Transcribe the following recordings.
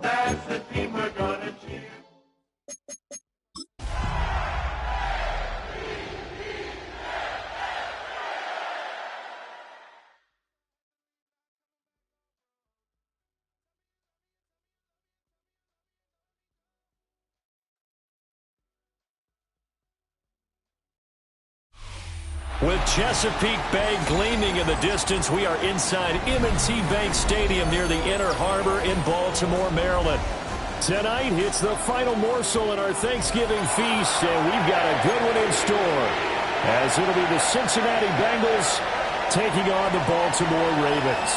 That's the team we're gonna cheer. With Chesapeake Bay gleaming in the distance, we are inside M&T Bank Stadium near the Inner Harbor in Baltimore, Maryland. Tonight, it's the final morsel in our Thanksgiving feast, and we've got a good one in store, as it'll be the Cincinnati Bengals taking on the Baltimore Ravens.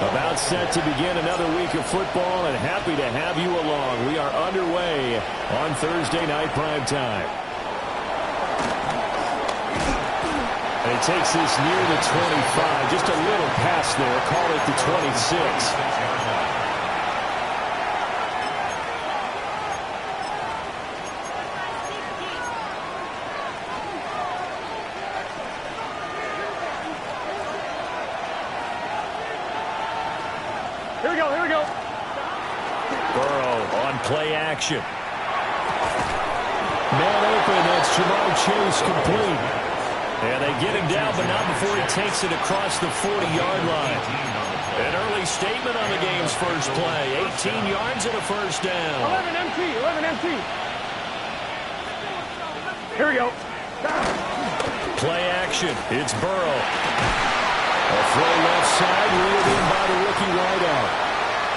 About set to begin another week of football, and happy to have you along. We are underway on Thursday night prime time. And he takes this near the 25, just a little pass there, call it the 26. Here we go. Burrow on play action. Man open, that's Jamar Chase complete. And they get him down, but not before he takes it across the 40-yard line. An early statement on the game's first play. 18 yards and a first down. 11 MT. Here we go. Play action. It's Burrow. A throw left side, reeled in by the rookie wideout.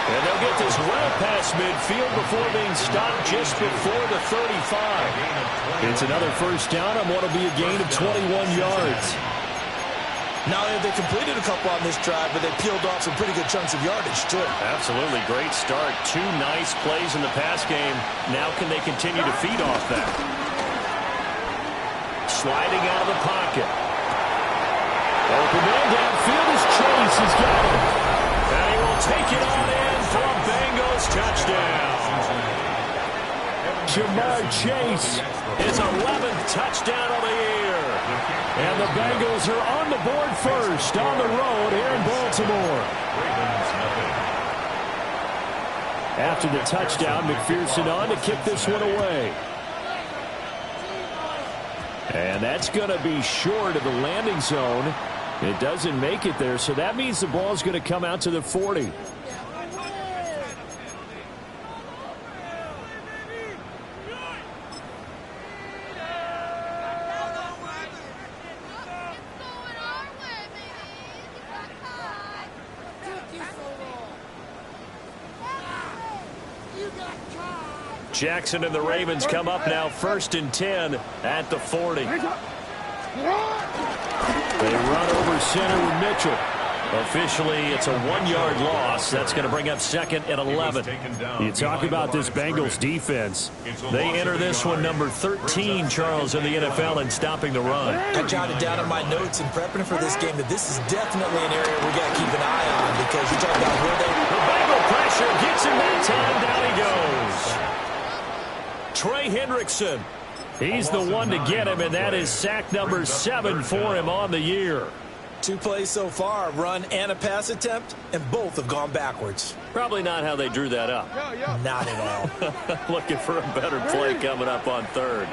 And they'll get this well past midfield before being stopped just before the 35. It's another first down on what will be a gain of 21 yards. Now, they completed a couple on this drive, but they peeled off some pretty good chunks of yardage, too. Absolutely. Great start. Two nice plays in the pass game. Now can they continue to feed off that? Sliding out of the pocket. Open man downfield as Chase has got it. And he will take it on in for a Bengals touchdown. Jamar Chase, his 11th touchdown of the year. And the Bengals are on the board first on the road here in Baltimore. After the touchdown, McPherson on to kick this one away. And that's going to be short of the landing zone. It doesn't make it there, so that means the ball's going to come out to the 40. Jackson and the Ravens come up now 1st and 10 at the 40. They run over center with Mitchell. Officially, it's a 1-yard loss. That's going to bring up 2nd and 11. You talk about this Bengals defense. They enter this one number 13, Charles, in the NFL in stopping the run. I jotted down in my notes in prepping for this game that this is definitely an area we got to keep an eye on, because you talk about where they... The Bengal pressure gets him that time. Down he goes. Trey Hendrickson. He's the one to get him, and that is sack number 7 for him on the year. 2 plays so far, a run and a pass attempt, and both have gone backwards. Probably not how they drew that up. Not at all. Looking for a better play coming up on 3rd.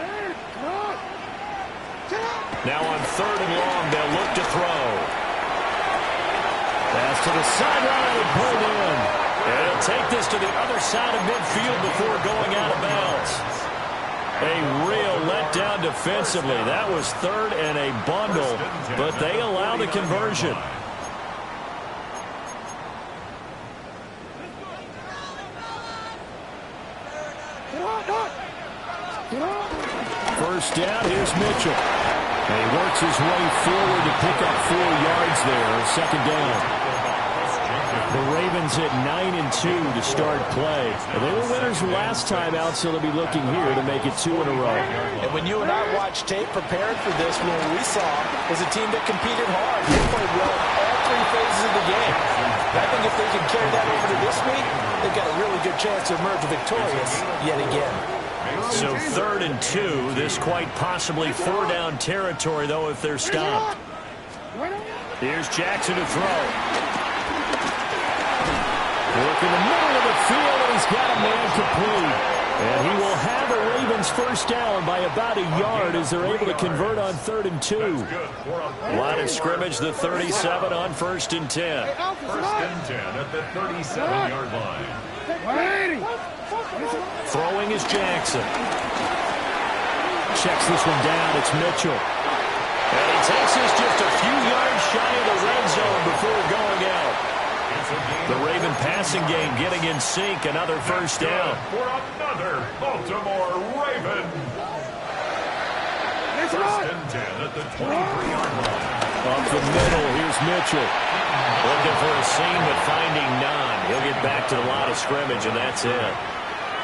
Now on 3rd and long, they'll look to throw. Pass to the sideline and pulled in. And he'll take this to the other side of midfield before going out of bounds. A real letdown defensively. That was third and a bundle, but they allow the conversion. First down, here's Mitchell. And he works his way forward to pick up 4 yards there. Second down. The Ravens at 9-2 to start play. And they were winners last time out, so they'll be looking here to make it 2 in a row. And when you and I watched tape preparing for this, what we saw was a team that competed hard. They played well in all 3 phases of the game. I think if they can carry that over to this week, they've got a really good chance to emerge victorious yet again. So 3rd and 2, this quite possibly 4-down territory, though, if they're stopped. Here's Jackson to throw. Work in the middle of the field, and he's got a man complete. And he will have the Ravens first down by about a yard as they're able to convert on 3rd and 2. Line of scrimmage, the 37 on 1st and 10. 1st and 10 at the 37-yard line. Throwing is Jackson. Checks this one down. It's Mitchell. And he takes this just a few yards shy of the red zone before going out. The Raven passing game getting in sync. Another first down. For another Baltimore Raven. 1st and 10 at the 23-yard line. Up the middle, here's Mitchell. Looking for a seam, but finding none. He'll get back to the line of scrimmage, and that's it.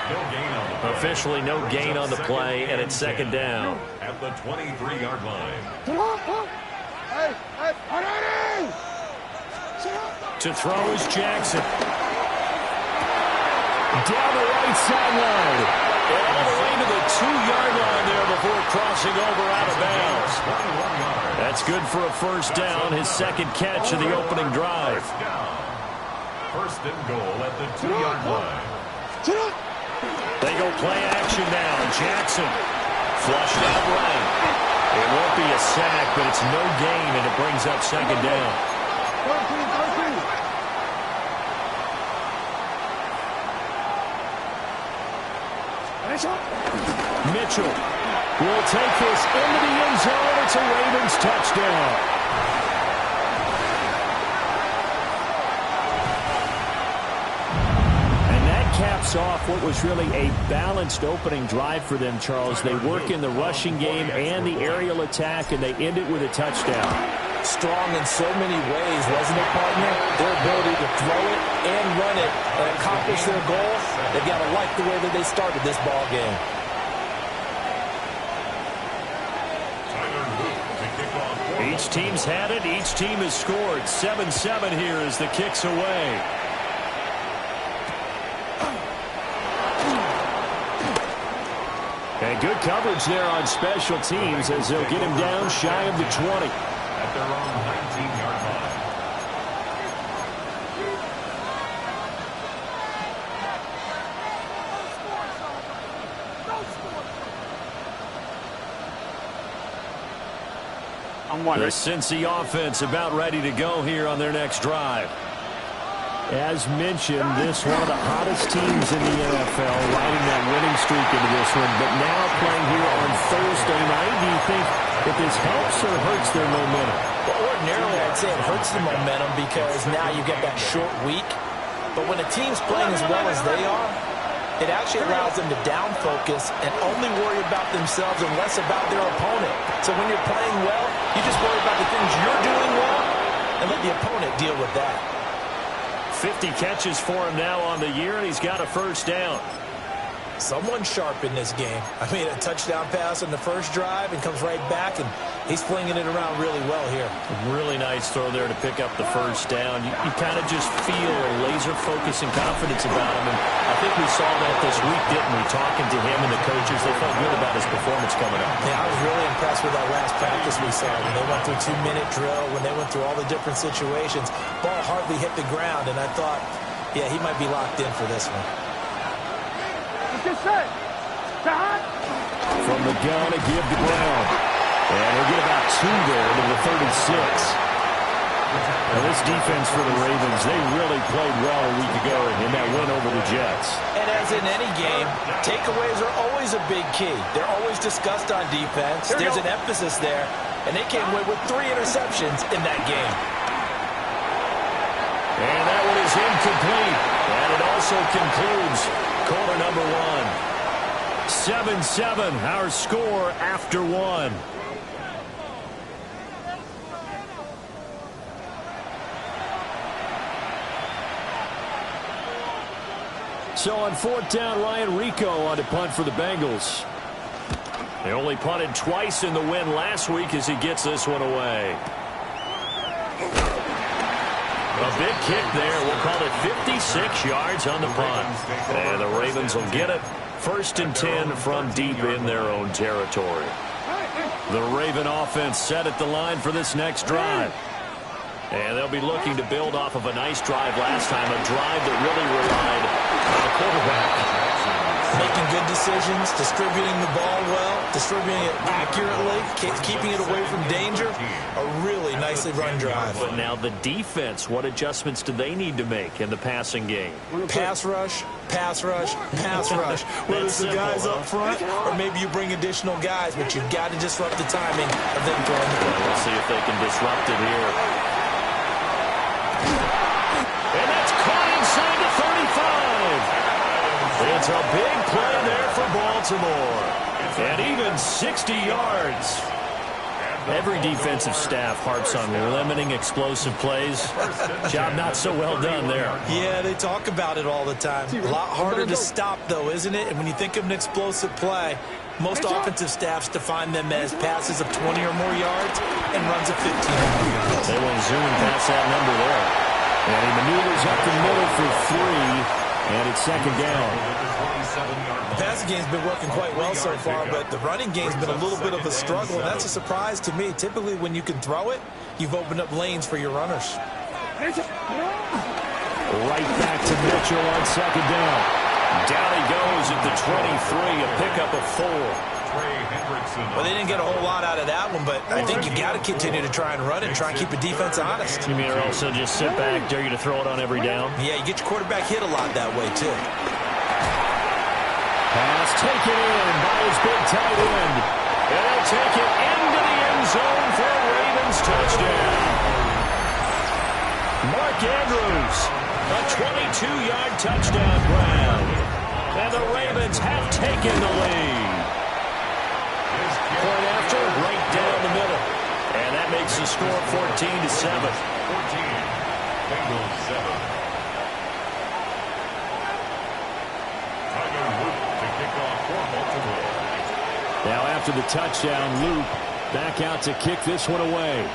No gain on the play. Officially no gain on the play, and it's second down. At the 23-yard line. To throw is Jackson. Down the right sideline. And all the way to the 2-yard line there before crossing over out of bounds. That's good for a first down, his second catch of the opening drive. First and goal at the 2-yard line. They go play action now. Jackson flushed out right. It won't be a sack, but it's no gain, and it brings up second down. Mitchell will take this into the end zone. It's a Ravens touchdown. Caps off what was really a balanced opening drive for them, Charles. They work in the rushing game and the aerial attack, and they end it with a touchdown. Strong in so many ways, wasn't it, partner? Their ability to throw it and run it and accomplish their goal, they've got to like the way that they started this ball game. Each team's had it. Each team has scored. 7-7 here as the kick's away. And good coverage there on special teams as they'll get him down shy of the 20. At their own 19-yard line. The Cincy offense about ready to go here on their next drive. As mentioned, this one of the hottest teams in the NFL, riding that winning streak into this one, but now playing here on Thursday night. Do you think that this helps or hurts their momentum? Well, ordinarily, I'd say it hurts the momentum because now you get that short week. But when a team's playing as well as they are, it actually allows them to down focus and only worry about themselves and less about their opponent. So when you're playing well, you just worry about the things you're doing well and let the opponent deal with that. 50 catches for him now on the year, and he's got a first down. Someone sharp in this game. I mean, a touchdown pass on the first drive and comes right back, and he's flinging it around really well here. Really nice throw there to pick up the first down. You kind of just feel a laser focus and confidence about him, and I think we saw that this week, didn't we? Talking to him and the coaches, they felt good about his performance coming up. Yeah, I was really impressed with that last practice we saw. When they went through 2-minute drill, when they went through all the different situations, ball hardly hit the ground, and I thought, yeah, he might be locked in for this one. From the gun, a give to Brown. And he'll get about 2 there to the 36. Well, this defense for the Ravens, they really played well a week ago in that win over the Jets. And as in any game, takeaways are always a big key. They're always discussed on defense. There's an emphasis there, and they came away with 3 interceptions in that game. And that one is incomplete. And it also concludes quarter number 1. 7-7, our score after 1. So on 4th down, Ryan Rico on to punt for the Bengals. They only punted twice in the win last week as he gets this one away. A big kick there. We'll call it 56 yards on the punt. And the Ravens will get it. 1st and 10 from deep in their own territory. The Raven offense set at the line for this next drive. And they'll be looking to build off of a nice drive last time, a drive that really relied on the quarterback. Making good decisions, distributing the ball well, distributing it accurately, keeping it away from danger. A really nicely run drive. But now the defense, what adjustments do they need to make in the passing game? Pass rush, pass rush, pass rush. Whether it's the guys up front or maybe you bring additional guys, but you've got to disrupt the timing of them throwing the ball. We'll see if they can disrupt it here. And that's caught inside the 35. It's a big play there for Baltimore. And even 60 yards. Every defensive staff harps on limiting explosive plays. Job not so well done there. Yeah, they talk about it all the time. A lot harder to stop, though, isn't it? And when you think of an explosive play, most offensive staffs define them as passes of 20 or more yards and runs of 15 or more yards. They will zoom past that number there. And he maneuvers up the middle for 3. And it's 2nd down. The passing game's been working quite well so far, but the running game's been a little bit of a struggle, and that's a surprise to me. Typically, when you can throw it, you've opened up lanes for your runners. Right back to Mitchell on 2nd down. Down he goes at the 23, a pickup of 4. Well, they didn't get a whole lot out of that one, but I think you've got to continue to try and run it and try and keep the defense honest. You mean or also just sit back, dare you to throw it on every down? Yeah, you get your quarterback hit a lot that way, too. Pass taken in by his big tight end. And they'll take it into the end zone for a Ravens touchdown. Mark Andrews, a 22-yard touchdown grab. And the Ravens have taken the lead. Point after, right down the middle. And that makes the score 14-7. 14. Bengals 7. Tyler Luke to kick off for Baltimore. Now after the touchdown, Luke back out to kick this one away.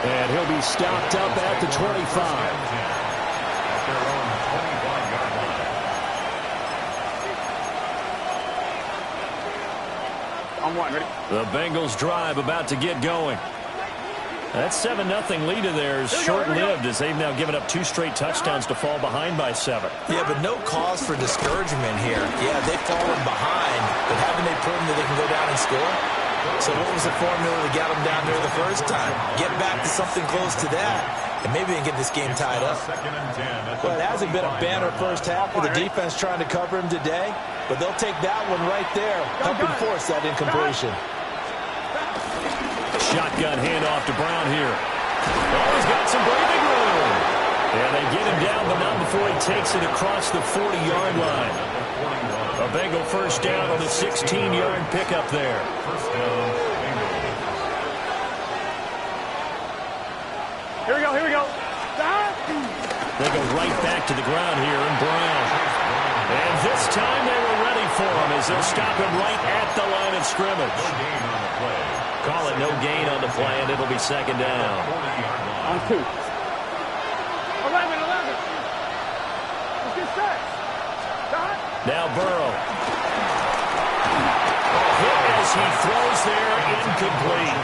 And he'll be stopped up at the 25. The Bengals drive about to get going. That 7-0 lead of theirs short-lived as they've now given up 2 straight touchdowns to fall behind by 7. Yeah, but no cause for discouragement here. Yeah, they've fallen behind, but haven't they proven that they can go down and score? So what was the formula that got them down there the first time? Get back to something close to that, and maybe they can get this game tied up. Well, it hasn't been a banner first half with the defense trying to cover him today, but they'll take that one right there, helping force that incompletion. Shotgun handoff to Brown here. Oh, he's got some breathing room. And they get him down, but not before he takes it across the 40-yard line. A Bengal first down on the 16-yard pickup there. Here we go, here we go. They go right back to the ground here, and Brown. And this time they were ready for him as they'll stop him right at the line of scrimmage. Call it no gain on the play, and it'll be 2nd down. On 2. 11, 11. Let's get set. Now Burrow. Hit as he throws there, incomplete.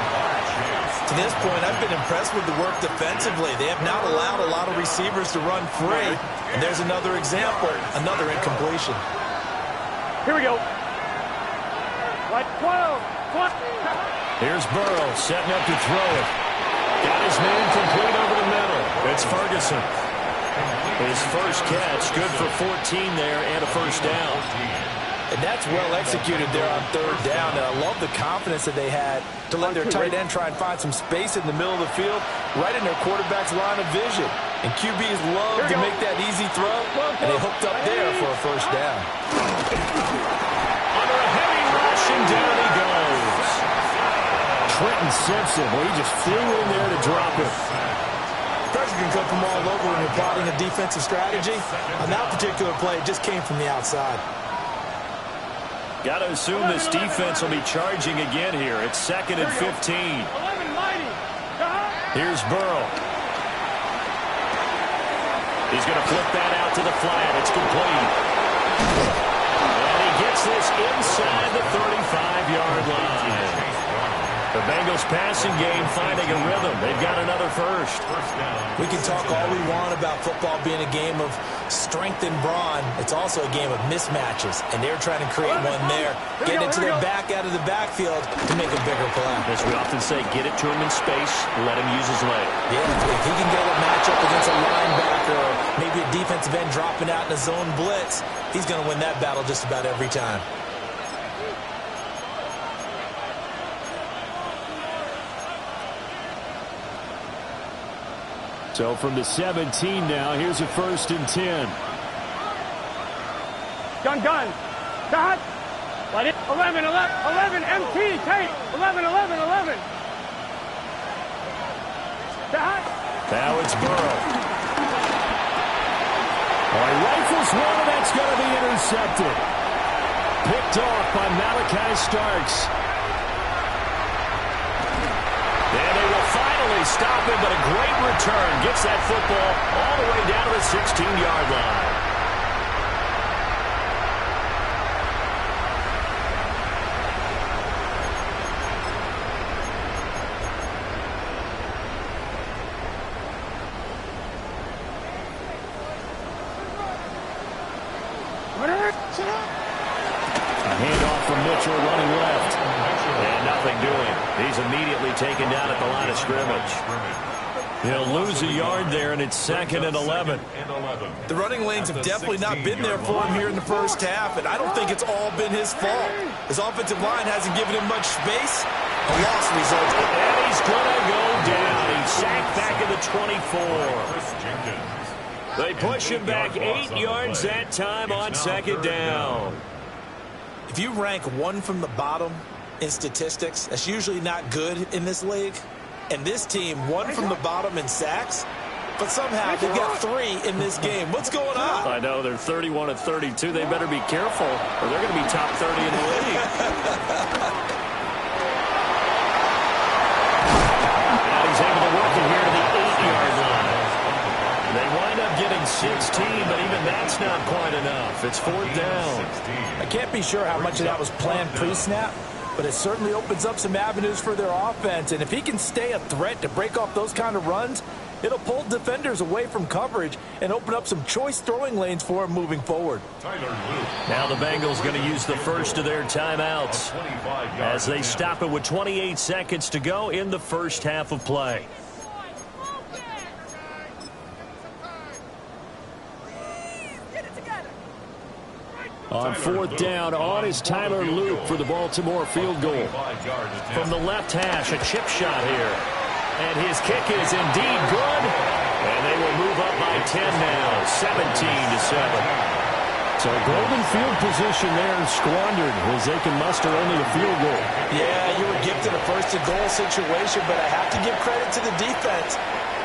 To this point, I've been impressed with the work defensively. They have not allowed a lot of receivers to run free. And there's another example, another incompletion. Here we go. Like 12. Here's Burrow setting up to throw it. Got his man complete over the middle. It's Ferguson. His first catch, good for 14 there and a first down. And that's well executed there on third down. And I love the confidence that they had to let their tight end try and find some space in the middle of the field, right in their quarterback's line of vision. And QBs love to make that easy throw, and they hooked up there for a first down. Under a heavy rush, and down he goes. Trenton Simpson, well, he just flew in there to drop it. Pressure can come from all over when you're plotting a defensive strategy. On that particular play, it just came from the outside. Got to assume this defense will be charging again here. It's 2nd and 15. Here's Burrow. He's going to flip that out to the flat. It's complete. And he gets this inside the 35-yard line. The Bengals passing game finding a rhythm. They've got another first. We can talk all we want about football being a game of strength and brawn. It's also a game of mismatches, and they're trying to create one there, getting it to their back out of the backfield to make a bigger play. As we often say, get it to him in space, let him use his leg. Yeah, if he can get a matchup against a linebacker or maybe a defensive end dropping out in a zone blitz, he's going to win that battle just about every time. So from the 17 now, here's a 1st and 10. Gun. Dot. Let it. 11, MT, Tate. 11. Dot. Now it's Burrow. Oh, he rifles one, and that's going to be intercepted. Picked off by Malachi Starks. And they will finally stop him, but a great return. Gets that football all the way down to the 16-yard line. A handoff from Mitchell running left. And nothing doing. He's immediately taken down at the line of scrimmage. He'll lose a yard there, and it's 2nd and 11. The running lanes have definitely not been there for him here in the first half, and I don't think it's all been his fault. His offensive line hasn't given him much space. A loss resulted. And he's going to go down. He's sacked back at the 24. They push him back 8 yards that time on 2nd down. If you rank one from the bottom in statistics, that's usually not good in this league. And this team, one from the bottom in sacks, but somehow they got 3 in this game. What's going on? I know, they're 31 of 32. They better be careful, or they're going to be top 30 in the league. And he's able to work it here to the 8-yard line. They wind up getting 16, but even that's not quite enough. It's 4th down. I can't be sure how much of that was planned pre-snap, but it certainly opens up some avenues for their offense. And if he can stay a threat to break off those kind of runs, it'll pull defenders away from coverage and open up some choice throwing lanes for him moving forward. Now the Bengals going to use the first of their timeouts as they stop it with 28 seconds to go in the first half of play. On 4th down, on is Tyler Luke for the Baltimore field goal. From the left hash, a chip shot here. And his kick is indeed good. And they will move up by 10 now, 17-7. So golden field position there squandered as they can muster only a field goal. Yeah, you were gifted a first-and-goal situation, but I have to give credit to the defense.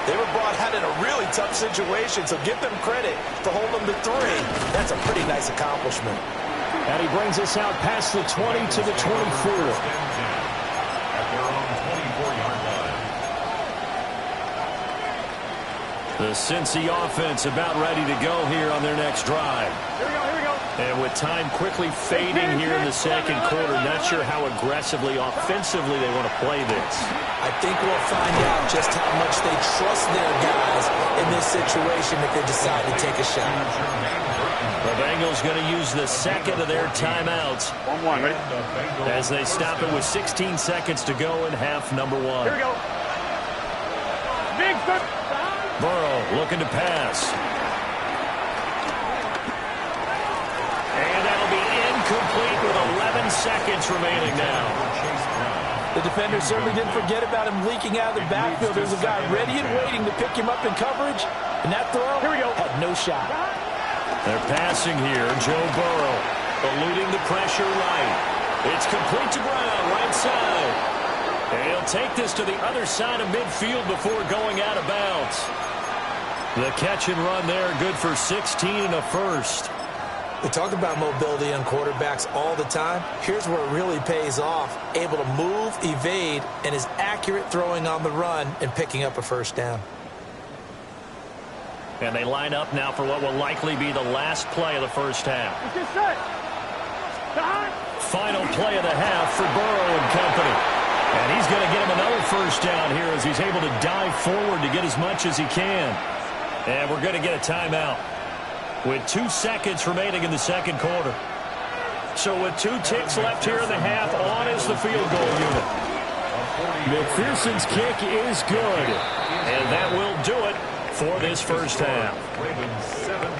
They were brought out in a really tough situation, so give them credit for holding them to 3. That's a pretty nice accomplishment. And he brings us out past the 20 to the 24. The Cincy offense about ready to go here on their next drive. Here we go. And with time quickly fading here in the second quarter, not sure how aggressively, offensively they want to play this. I think we'll find out just how much they trust their guys in this situation if they decide to take a shot. The Bengals going to use the second of their timeouts. 1-1, ready? As they stop it with 16 seconds to go in half number one. Here we go. Big foot. Burrow looking to pass. And that'll be incomplete with 11 seconds remaining now. The defender certainly didn't forget about him leaking out of the backfield. There's a guy ready and waiting to pick him up in coverage. And that throw had no shot. They're passing here. Joe Burrow eluding the pressure right. It's complete to Brown, right side. And he'll take this to the other side of midfield before going out of bounds. The catch and run there, good for 16 and a first. We talk about mobility on quarterbacks all the time. Here's where it really pays off. Able to move, evade, and is accurate throwing on the run and picking up a first down. And they line up now for what will likely be the last play of the first half. Final play of the half for Burrow and company. And he's going to get him another first down here as he's able to dive forward to get as much as he can. And we're going to get a timeout with 2 seconds remaining in the second quarter. So with 2 ticks left here in the half, on is the field goal unit. McPherson's kick is good. And that will do it for this first half.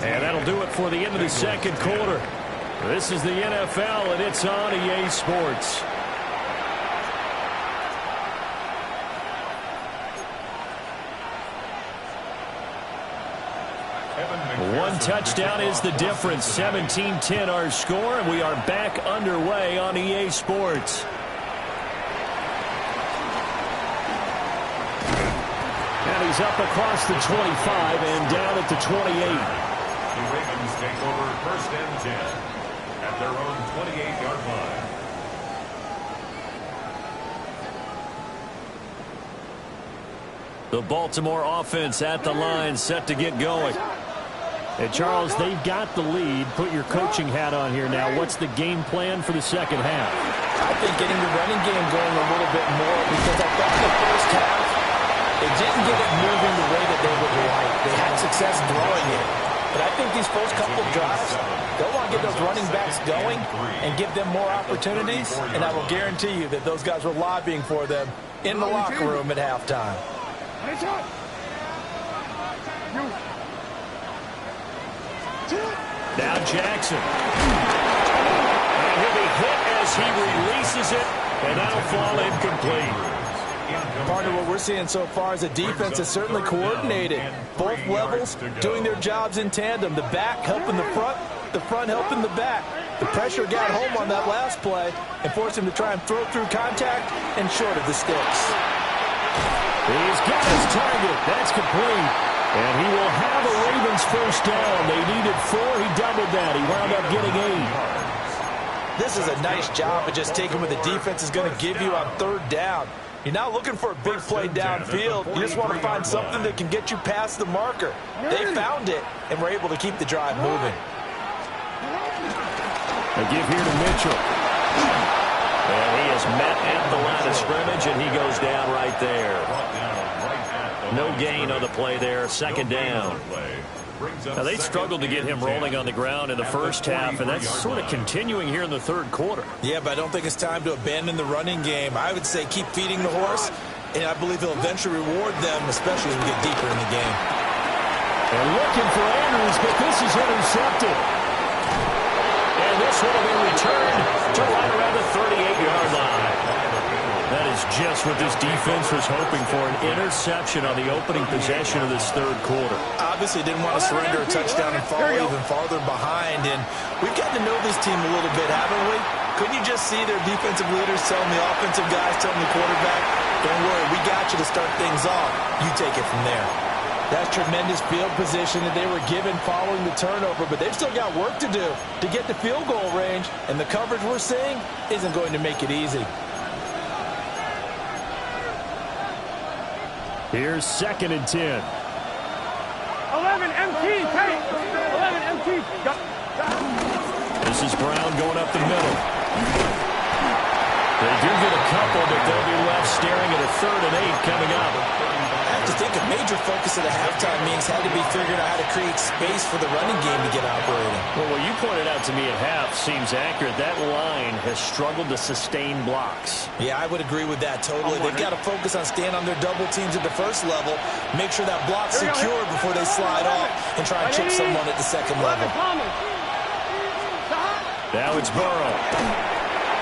And that'll do it for the end of the second quarter. This is the NFL, and it's on EA Sports. One touchdown is the difference. 17-10 our score, and we are back underway on EA Sports. And he's up across the 25 and down at the 28. The Ravens take over first and 10 at their own 28-yard line. The Baltimore offense at the line, set to get going. And Charles, they've got the lead. Put your coaching hat on here now. What's the game plan for the second half? I think getting the running game going a little bit more, because I thought in the first half, they didn't get it moving the way that they would like. They had success throwing it. But I think these first couple of drives, they'll want to get those running backs going and give them more opportunities. And I will guarantee you that those guys were lobbying for them in the locker room at halftime. Now Jackson. And he'll be hit as he releases it, and that'll fall incomplete. Partner, what we're seeing so far is a defense that's certainly coordinated. Both levels doing their jobs in tandem. The back helping the front helping the back. The pressure got home on that last play and forced him to try and throw through contact and short of the sticks. He's got his target. That's complete. And he will have a Ravens first down. They needed 4. He doubled that. He wound up getting 8. This is a nice job of just taking what the defense is going to give you on third down. You're not looking for a big play downfield. You just want to find something that can get you past the marker. They found it and were able to keep the drive moving. They give here to Mitchell. And he is met at the line of scrimmage, and he goes down right there. No gain on the play there. Second down. Now, they struggled to get him rolling on the ground in the first half, and that's sort of continuing here in the third quarter. Yeah, but I don't think it's time to abandon the running game. I would say keep feeding the horse, and I believe he'll eventually reward them, especially as we get deeper in the game. And looking for Andrews, but this is intercepted. And this will have been returned to right around the 38-yard line. That is just what this defense was hoping for, an interception on the opening possession of this third quarter. Obviously didn't want to surrender a touchdown and fall even farther behind. And we've gotten to know this team a little bit, haven't we? Couldn't you just see their defensive leaders telling the offensive guys, telling the quarterback, don't worry, we got you to start things off. You take it from there. That's tremendous field position that they were given following the turnover, but they've still got work to do to get to field goal range, and the coverage we're seeing isn't going to make it easy. Here's 2nd and 10. 11 MT, take. 11 MT. This is Brown going up the middle. They do get a couple, but they'll be left staring at a 3rd and 8 coming up. I have to think a major focus of the halftime meetings had to be figuring out how to create space for the running game to get operating. Well, what you pointed out to me at half seems accurate. That line has struggled to sustain blocks. Yeah, I would agree with that totally. They've got to focus on staying on their double teams at the first level, make sure that block's secure before they slide off and try and chip someone at the second level. Now it's Burrow.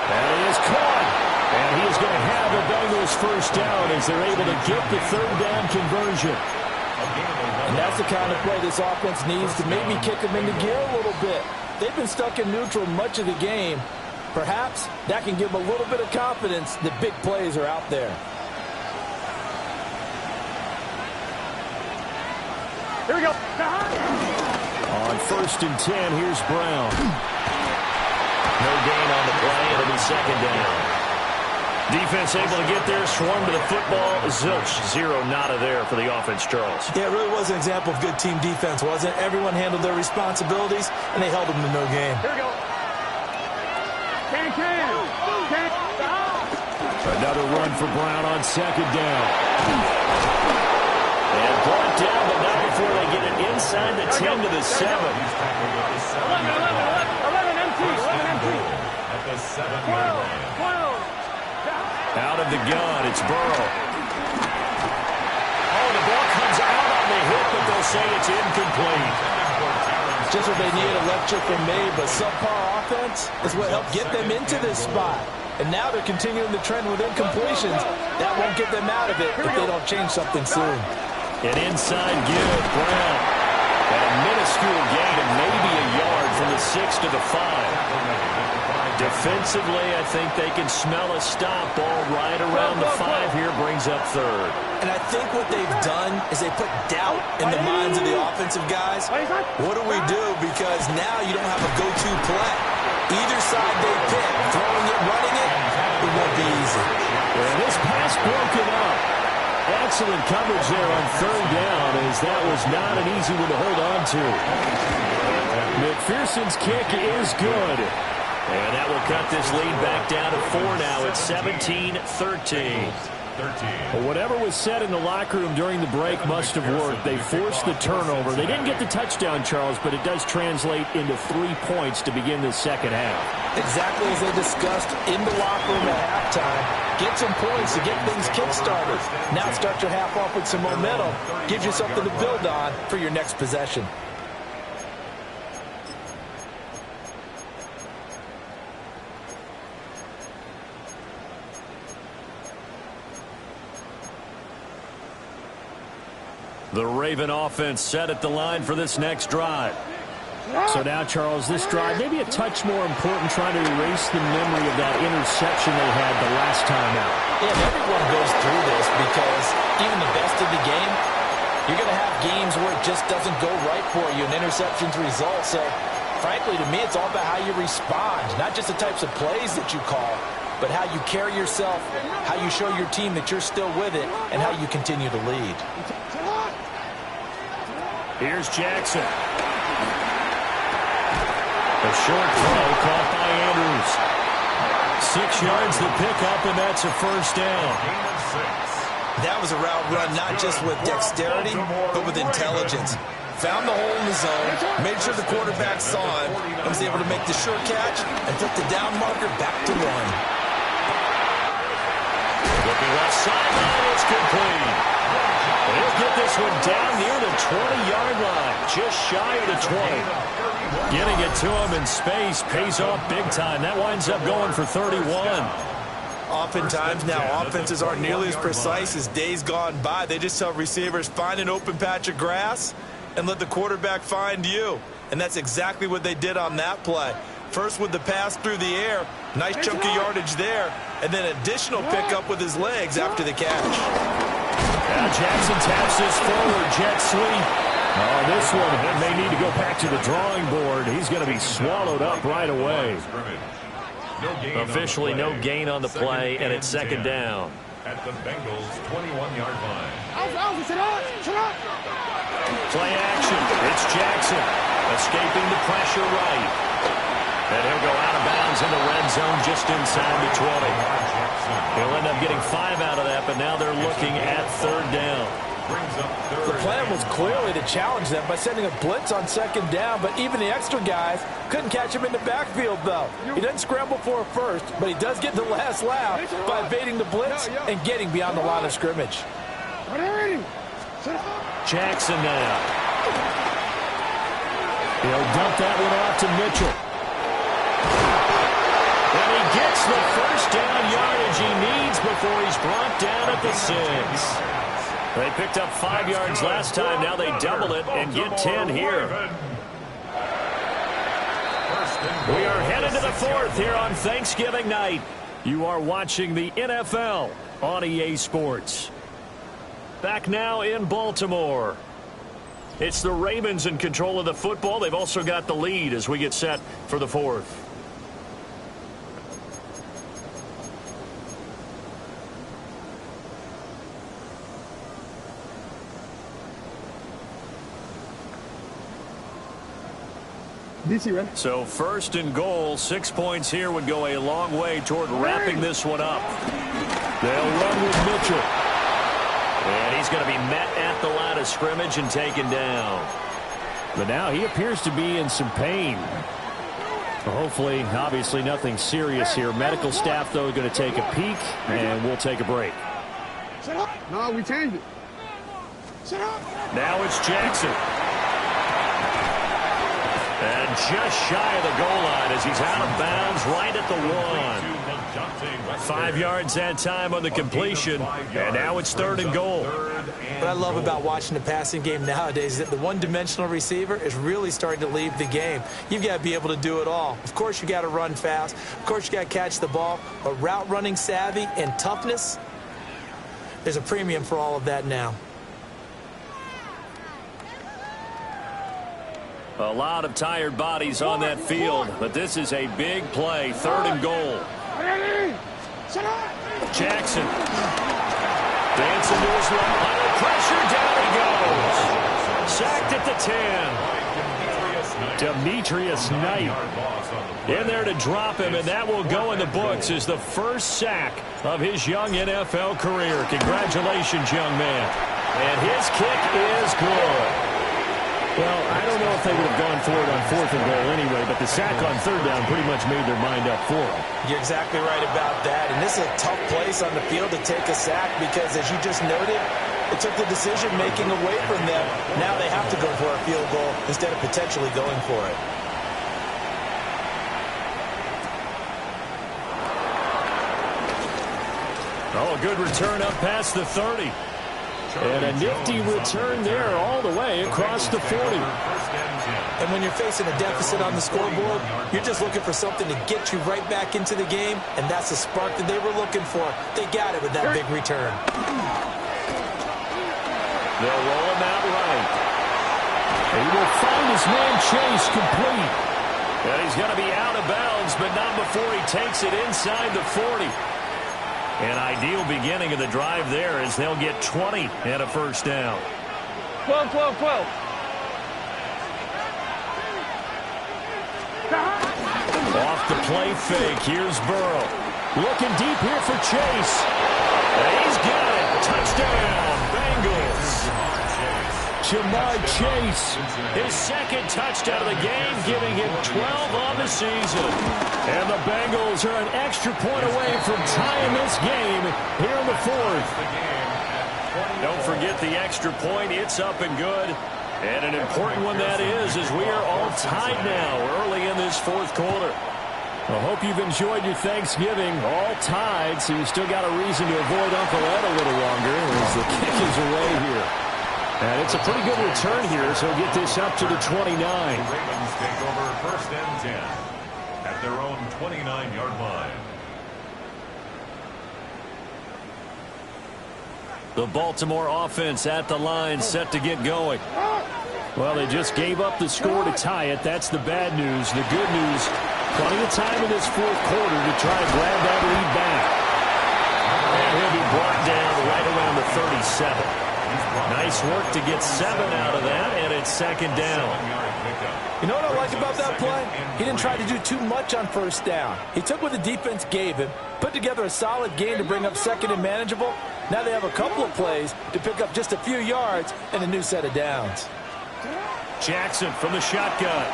And he is caught. And he is going to have the Bengals first down as they're able to get the 3rd down conversion. And that's the kind of play this offense needs to maybe kick them into gear a little bit. They've been stuck in neutral much of the game. Perhaps that can give them a little bit of confidence that big plays are out there. Here we go. On 1st and 10, here's Brown. No gain on the play. It'll be 2nd down. Defense able to get there, swarm to the football. Zilch, 0 nada there for the offense, Charles. Yeah, it really was an example of good team defense, wasn't it? Everyone handled their responsibilities, and they held them to no gain. Here we go. Can. Another run for Brown on 2nd down. And brought down, but not before they get it inside the 10 to the 7. 11 MT. At the 7-yard line. 12. Out of the gun, it's Burrow. Oh, the ball comes out on the hit, but they'll say it's incomplete. Just what they need, electric from me, but subpar offense is what helped get them into this spot. And now they're continuing the trend with incompletions. That won't get them out of it if they don't change something soon. An inside give, Brown. And a minuscule gain of maybe a yard from the 6 to the 5. Defensively, I think they can smell a stop. Ball right around the 5 here, brings up 3rd. And I think what they've done is they put doubt in the minds of the offensive guys. What do we do? Because now you don't have a go-to play. Either side they pick, throwing it, running it, it won't be easy. And this pass broken up. Excellent coverage there on 3rd down, as that was not an easy one to hold on to. McPherson's kick is good. And that will cut this lead back down to 4 now. It's 17-13. Well, whatever was said in the locker room during the break must have worked. They forced the turnover. They didn't get the touchdown, Charles, but it does translate into 3 points to begin the second half. Exactly as they discussed in the locker room at halftime. Get some points to get things kick-started. Now start your half off with some momentum. Gives you something to build on for your next possession. The Raven offense set at the line for this next drive. So now, Charles, this drive maybe a touch more important, trying to erase the memory of that interception they had the last time out. Yeah, and everyone goes through this because even the best of the game, you're going to have games where it just doesn't go right for you, and interceptions result. So, frankly, to me, it's all about how you respond, not just the types of plays that you call, but how you carry yourself, how you show your team that you're still with it, and how you continue to lead. Here's Jackson. A short throw caught by Andrews. 6 yards the pickup, and that's a first down. That was a route run not just with dexterity, but with intelligence. Found the hole in the zone, made sure the quarterback saw him, and was able to make the sure catch and put the down marker back to run. Looking left sideline, it's complete. He'll get this one down near the 20-yard line, just shy of the 20. Getting it to him in space pays off big time. That winds up going for 31. Oftentimes now offenses aren't nearly as precise as days gone by. They just tell receivers, find an open patch of grass and let the quarterback find you. And that's exactly what they did on that play. First with the pass through the air, nice chunk of yardage there, and then additional pickup with his legs after the catch. Now Jackson taps this forward, jet sweep. Oh, this one may need to go back to the drawing board. He's going to be swallowed up right away. Officially no gain on the play, and it's 2nd down. At the Bengals' 21-yard line. Play action. it's Jackson. Escaping the pressure right. And he'll go out of bounds in the red zone just inside the 20. He'll end up getting 5 out of that, but now they're looking at 3rd down. The plan was clearly to challenge them by sending a blitz on 2nd down, but even the extra guys couldn't catch him in the backfield, though. He doesn't scramble for a first, but he does get the last laugh by evading the blitz and getting beyond the line of scrimmage. Jackson now. He'll dump that one off to Mitchell. And he gets the 1st down yardage he needs before he's brought down at the 6. They picked up 5 yards last time. Now they double it and get 10 here. We are headed to the 4th here on Thanksgiving night. You are watching the NFL on EA Sports. Back now in Baltimore. It's the Ravens in control of the football. They've also got the lead as we get set for the 4th. So 1st and goal, 6 points here would go a long way toward wrapping this one up. They'll run with Mitchell. And he's going to be met at the line of scrimmage and taken down. But now he appears to be in some pain. Hopefully, obviously nothing serious here. Medical staff, though, going to take a peek, and we'll take a break. No, we changed it. Now it's Jackson. And just shy of the goal line as he's out of bounds right at the 1. 5 yards that time on the completion, and now it's 3rd and goal. What I love about watching the passing game nowadays is that the one-dimensional receiver is really starting to leave the game. You've got to be able to do it all. Of course, you got to run fast. Of course, you got to catch the ball. But route running savvy and toughness, there's a premium for all of that now. A lot of tired bodies on that field, but this is a big play. 3rd and goal. Jackson. Dancing to his left. Under pressure, down he goes. Sacked at the 10. Demetrius Knight in there to drop him, and that will go in the books as the 1st sack of his young NFL career. Congratulations, young man. And his kick is good. Well, I don't know if they would have gone for it on 4th and goal anyway, but the sack on 3rd down pretty much made their mind up for them. You're exactly right about that. And this is a tough place on the field to take a sack because, as you just noted, it took the decision-making away from them. Now they have to go for a field goal instead of potentially going for it. Oh, a good return up past the 30. And a nifty return there all the way across the 40. And when you're facing a deficit on the scoreboard, you're just looking for something to get you right back into the game, and that's the spark that they were looking for. They got it with that big return. They'll roll him out right. He will find his man Chase complete. And he's going to be out of bounds, but not before he takes it inside the 40. An ideal beginning of the drive there as they'll get 20 and a 1st down. 12, 12, 12. Off the play fake. Here's Burrow. Looking deep here for Chase. And he's got it. Touchdown, Bengals. Jamar Chase, his 2nd touchdown of the game, giving him 12 on the season. And the Bengals are an extra point away from tying this game here in the 4th. Don't forget the extra point. It's up and good. And an important one that is, as we are all tied now early in this 4th quarter. I hope you've enjoyed your Thanksgiving. All tied, so you still got a reason to avoid Uncle Ed a little longer as the kick is away here. And it's a pretty good return here, so we'll get this up to the 29. The Ravens take over 1st and 10 at their own 29-yard line. The Baltimore offense at the line, set to get going. Well, they just gave up the score to tie it. That's the bad news. The good news, plenty of time in this 4th quarter to try and grab that lead back. And he'll be brought down right around the 37. He's brought Nice work to get 7 out of that, and it's second down. You know what I like about that play? He didn't try to do too much on first down. He took what the defense gave him, put together a solid game to bring up second and manageable. Now they have a couple of plays to pick up just a few yards and a new set of downs. Jackson from the shotgun.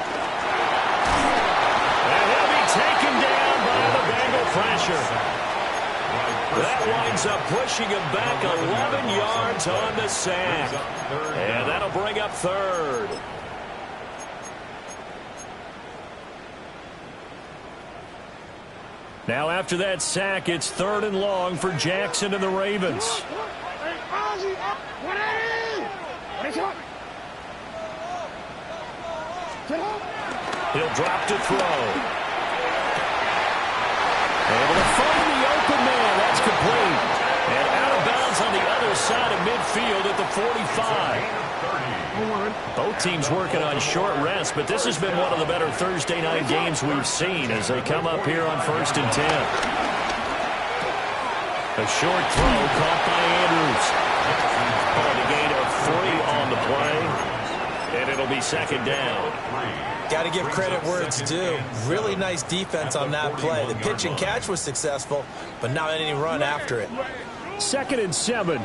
And he'll be taken down by the Bengal pressure. That winds up pushing him back 11 yards on the sack. And that'll bring up third. Now after that sack, it's 3rd and long for Jackson and the Ravens. He'll drop to throw. Able to find the open man. That's complete. And out of bounds on the other side of midfield at the 45. Both teams working on short rest, but this has been one of the better Thursday night games we've seen as they come up here on 1st and 10. A short throw caught by Andrews. On the gain of 3 on the play. And it'll be second down. Got to give credit where it's due. Really nice defense on that play. The pitch and catch was successful, but not any run after it. 2nd and 7.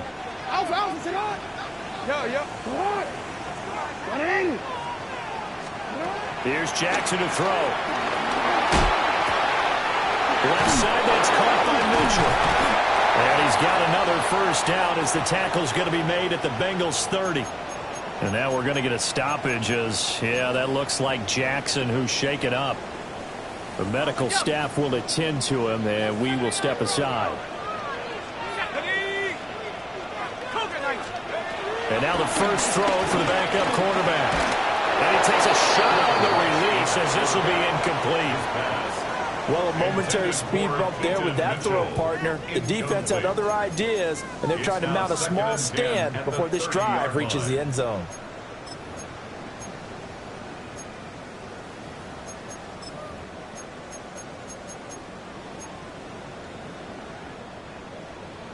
Here's Jackson to throw. Left side, that's caught by Mitchell. And he's got another first down as the tackle's going to be made at the Bengals 30. And now we're going to get a stoppage as, yeah, that looks like Jackson who's shaken up. The medical staff will attend to him, and we will step aside. And now the first throw for the backup quarterback. And he takes a shot on the release as this will be incomplete. Well, a momentary speed bump there with that throw, partner. The defense had other ideas, and they're trying to mount a small stand before this drive reaches the end zone.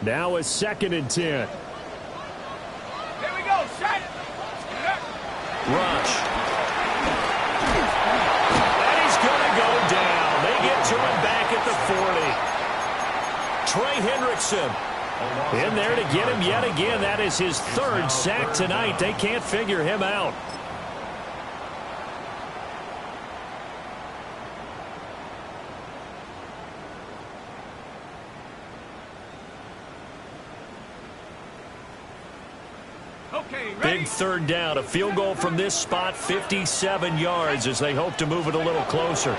Now a 2nd and 10. Here we go, shot. Rush. And he's going to go down. They get to him back at the 40. Trey Hendrickson in there to get him yet again. That is his 3rd sack tonight. They can't figure him out. Big 3rd down, a field goal from this spot, 57 yards as they hope to move it a little closer.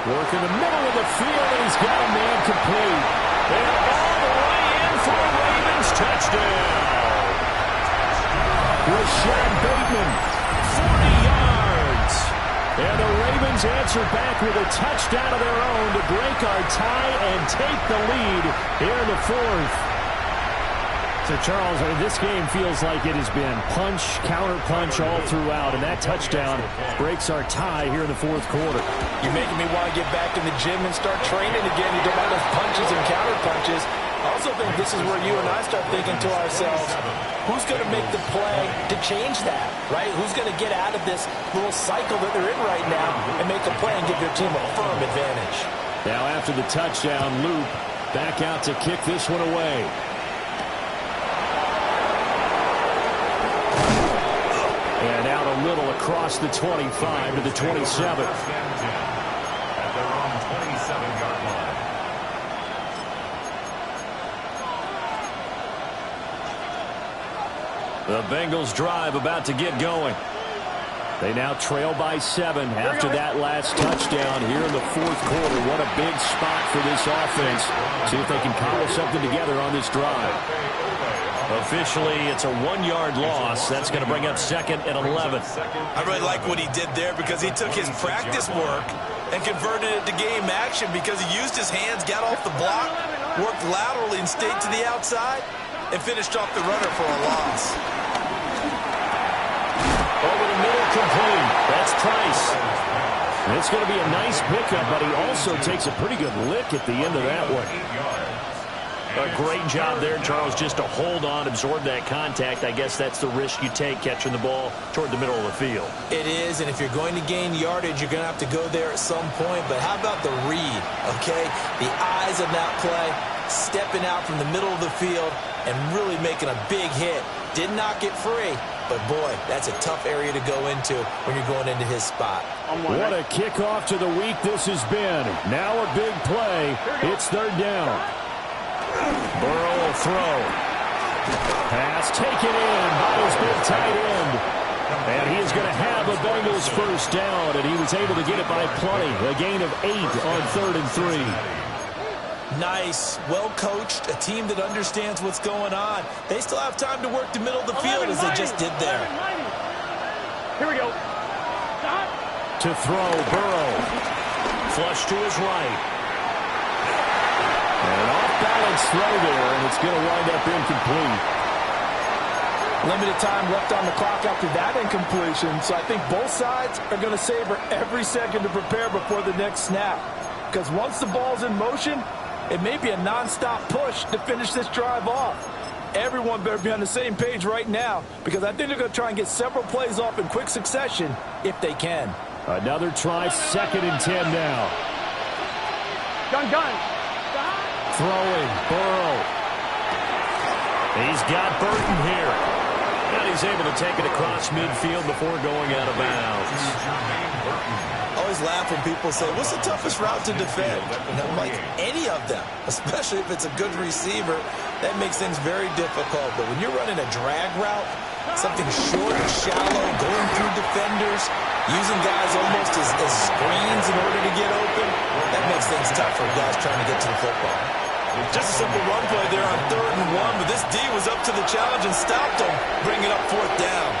Work in the middle of the field, and he's got a man complete. And all the way in for a Ravens touchdown. Rashad Bateman, 40 yards. And the Ravens answer back with a touchdown of their own to break our tie and take the lead here in the 4th. So, Charles, this game feels like it has been punch, counter-punch all throughout, and that touchdown breaks our tie here in the 4th quarter. You're making me want to get back in the gym and start training again. You don't want those punches and counter-punches. I also think this is where you and I start thinking to ourselves, who's going to make the play to change that, right? Who's going to get out of this little cycle that they're in right now and make a play and give their team a firm advantage? Now, after the touchdown, Loop back out to kick this one away. And out a little across the 25 to the 27. At their own 27-yard line. The Bengals drive about to get going. They now trail by 7 after that last touchdown here in the 4th quarter. What a big spot for this offense. See if they can cobble something together on this drive. Officially, it's a 1-yard loss. That's going to bring up 2nd and 11. I really like what he did there because he took his practice work and converted it to game action because he used his hands, got off the block, worked laterally and stayed to the outside, and finished off the runner for a loss. Over the middle, complete. That's Price. And it's going to be a nice pickup, but he also takes a pretty good lick at the end of that one. A great job there, Charles, just to hold on, absorb that contact. I guess that's the risk you take catching the ball toward the middle of the field. It is, and if you're going to gain yardage, you're going to have to go there at some point. But how about the read, okay? The eyes of that play, stepping out from the middle of the field and really making a big hit. Did not get free, but boy, that's a tough area to go into when you're going into his spot. What a kickoff to the week this has been. Now a big play. It's third down. Burrow will throw. Pass taken in by his big tight end. And he is going to have a Bengals first down, and he was able to get it by plenty. A gain of 8 on 3rd and 3. Nice, well-coached, a team that understands what's going on. They still have time to work the middle of the field as they just did there. Here we go. To throw, Burrow. Flush to his right. And an off-balance throw there, and it's going to wind up incomplete. Limited time left on the clock after that incompletion, so I think both sides are going to savor every second to prepare before the next snap. Because once the ball's in motion, it may be a non-stop push to finish this drive off. Everyone better be on the same page right now, because I think they're going to try and get several plays off in quick succession if they can. Another try, 2nd and 10 now. Gun. Throwing, Burrow. He's got Burton here. And he's able to take it across midfield before going out of bounds. Always laugh when people say, what's the toughest route to defend? And I'm like, any of them, especially if it's a good receiver. That makes things very difficult. But when you're running a drag route, something short and shallow, going through defenders, using guys almost as screens in order to get open, that makes things tough for guys trying to get to the football. Just a simple run play there on 3rd and 1, but this D was up to the challenge and stopped him, bringing up 4th down.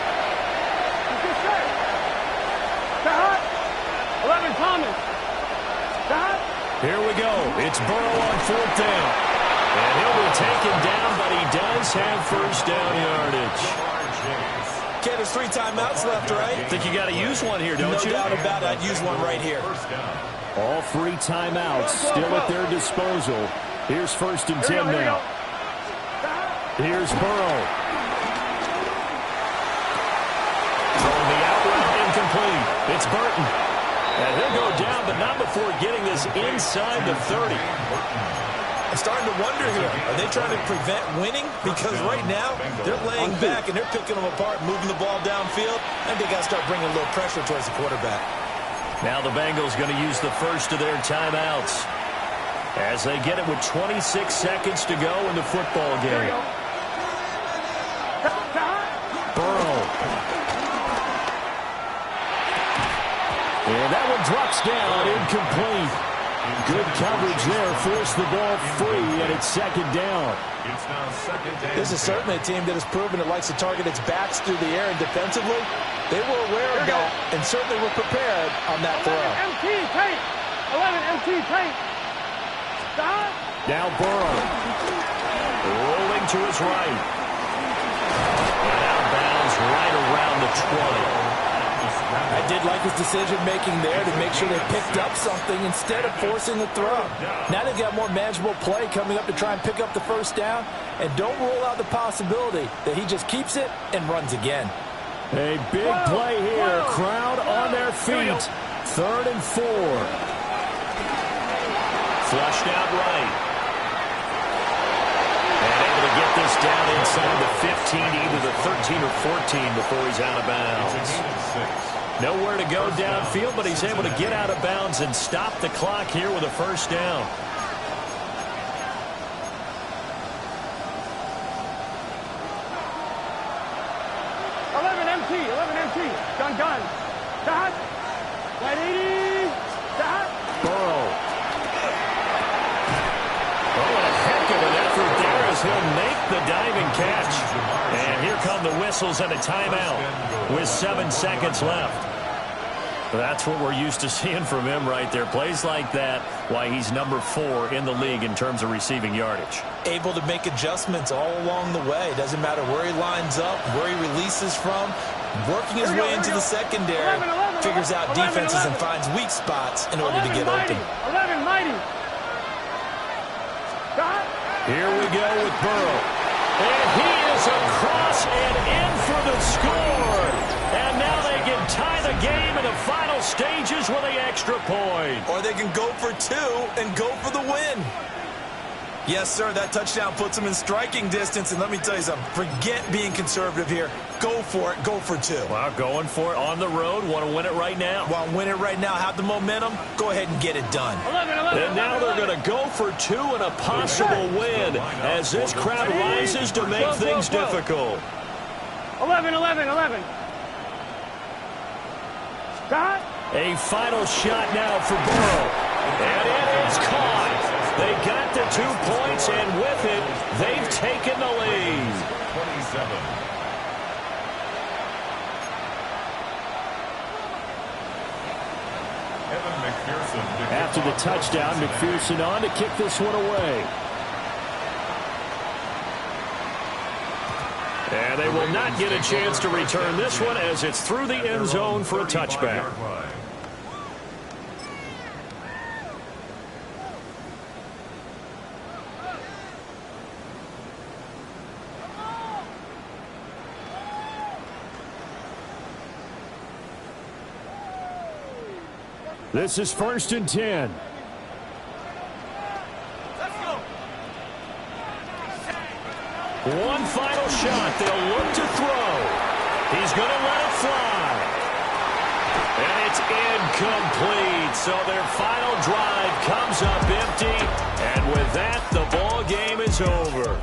11 Thomas. Here we go. It's Burrow on 4th down. And he'll be taken down, but he does have first down yardage. Okay, there's 3 timeouts left, right? I think you got to use one here, don't you? No doubt about it. I'd use one right here. All 3 timeouts still at their disposal. Here's 1st and 10 now. Here's Burrow. Throwing the out route incomplete. It's Burton. And he'll go down, but not before getting this inside the 30. I'm starting to wonder here, are they trying to prevent winning? Because right now, they're laying back and they're picking them apart, moving the ball downfield. I think they got to start bringing a little pressure towards the quarterback. Now the Bengals going to use the first of their timeouts as they get it with 26 seconds to go in the football game. Burrow. And that one drops down, incomplete. Good coverage there, forced the ball free, and it's 2nd down. This is certainly a team that has proven it likes to target its backs through the air, and defensively, they were aware of that and certainly were prepared on that throw. 11 MT tank. Now Burrow. Rolling to his right. And out of bounds right around the 20. I did like his decision-making there to make sure they picked up something instead of forcing the throw. Now they've got more manageable play coming up to try and pick up the first down, and don't rule out the possibility that he just keeps it and runs again. A big play here. Crowd on their feet. 3rd and 4. Flushed out right. And able to get this down inside the 15, either the 13 or 14 before he's out of bounds. Nowhere to go downfield, but he's able to get out of bounds and stop the clock here with a first down. Gun. Dot. 180. Dot. Burrow. Oh, what a heck of an effort there as he'll make the diving catch. And here come the whistles and a timeout with 7 seconds left. That's what we're used to seeing from him right there. Plays like that, why he's number 4 in the league in terms of receiving yardage. Able to make adjustments all along the way. Doesn't matter where he lines up, where he releases from. Working his way into the secondary, figures out defenses and finds weak spots in order to get open. 11, mighty. Here we go with Burrow. And he is across and in for the score. And now they can tie the game in the final stages with the extra point. Or they can go for 2 and go for the win. Yes, sir, that touchdown puts them in striking distance. And let me tell you something, forget being conservative here. Go for it, go for 2. Well, going for it on the road. Want to win it right now. Want to win it right now, have the momentum, go ahead and get it done. 11. And now they're going to go for 2 and a possible win as this crowd rises to make things difficult. 11. Start. A final shot now for Burrow. And it is caught. They got the 2 points, and with it, they've taken the lead. 27. After the touchdown, McPherson on to kick this one away. And they will not get a chance to return this one as it's through the end zone for a touchback. This is 1st and 10. One final shot. They'll look to throw. He's going to let it fly. And it's incomplete. So their final drive comes up empty. And with that, the ball game is over.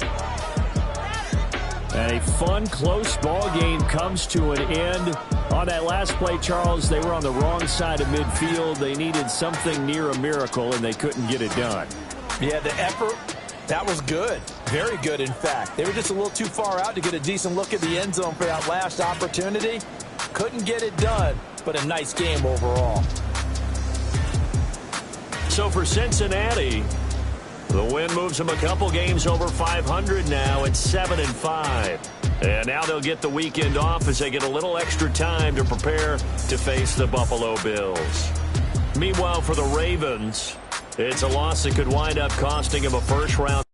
And a fun, close ball game comes to an end. On that last play, Charles, they were on the wrong side of midfield. They needed something near a miracle, and they couldn't get it done. Yeah, the effort, that was good. Very good, in fact. They were just a little too far out to get a decent look at the end zone for that last opportunity. Couldn't get it done, but a nice game overall. So for Cincinnati, the win moves them a couple games over 500 now at 7-5. And now they'll get the weekend off as they get a little extra time to prepare to face the Buffalo Bills. Meanwhile, for the Ravens, it's a loss that could wind up costing them a first-round